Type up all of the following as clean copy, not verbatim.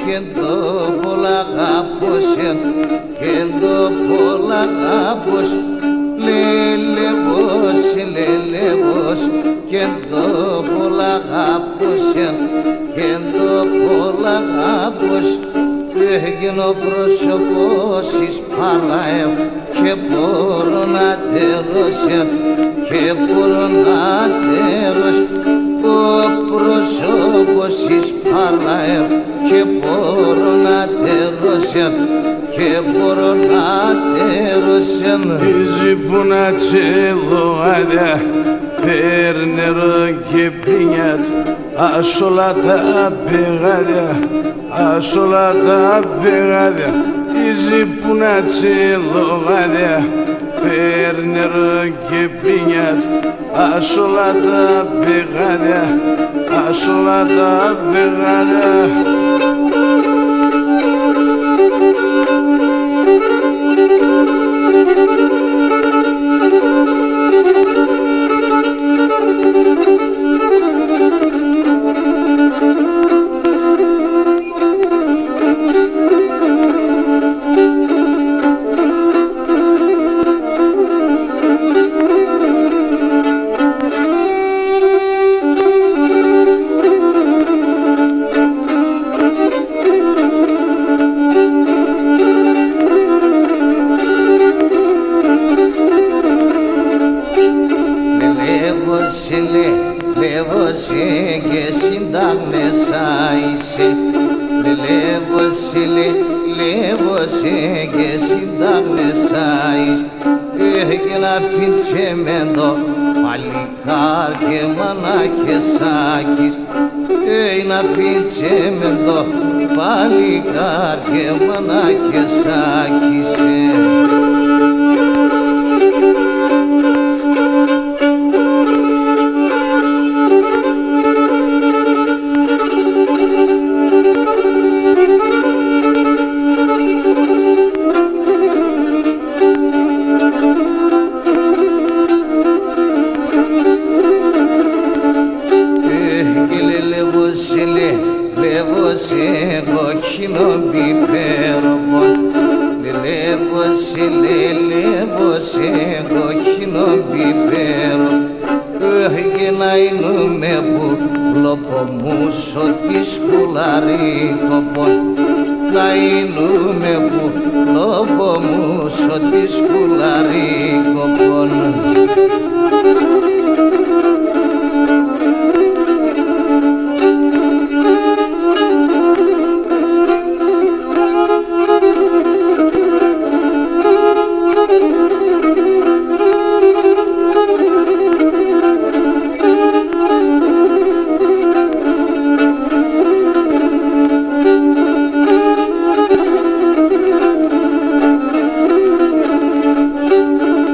και το πολλά αγάπος και το πολλά αγάπος λελεύος και το πολλά αγάπος και το πολλά αγάπος έγινε ο πρόσωπος εις Παλαεύ και μπορώ να τέλωσαι και μπορώ να τέλωσαι ο πρόσωπος εις Παλαεύ και μπορώ να τέλωσαι και μπορώ να τέλωσαι Ίζει που να τσελωάδια φέρνερο και πρινιάτ ας όλα τα πηγάδια ας όλα τα πηγάδια Ίζει που να τσελωάδια φέρνερο και πρινιάτ ας όλα τα πηγάδια ας όλα τα πηγάδια Λεύωσε και συντάγμεσα είσαι λεύωσε και συντάγμεσα είσαι και να φύτσε με το παλικάρ και μανάκεσάκης να φύτσε με το παλικάρ και μανάκεσάκης λεύωσε κόκκινο πιπέροπον λεύωσε κόκκινο πιπέρο και να εινούμε που λοπομούσο τη σκουλαρίκοπον να εινούμε που λοπομούσο τη σκουλαρίκοπον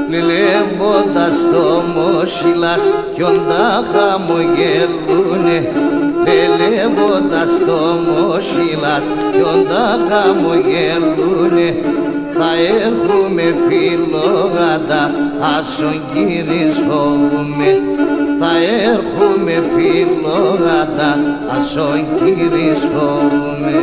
Λελεύοντας το μόσιλας κι όντα χαμογελούνε λελεύοντας το μόσιλας κι όντα χαμογελούνε θα έχουμε φιλόγατα άσον κυρισχόουμε θα έχουμε φιλόγατα άσον κυρισχόουμε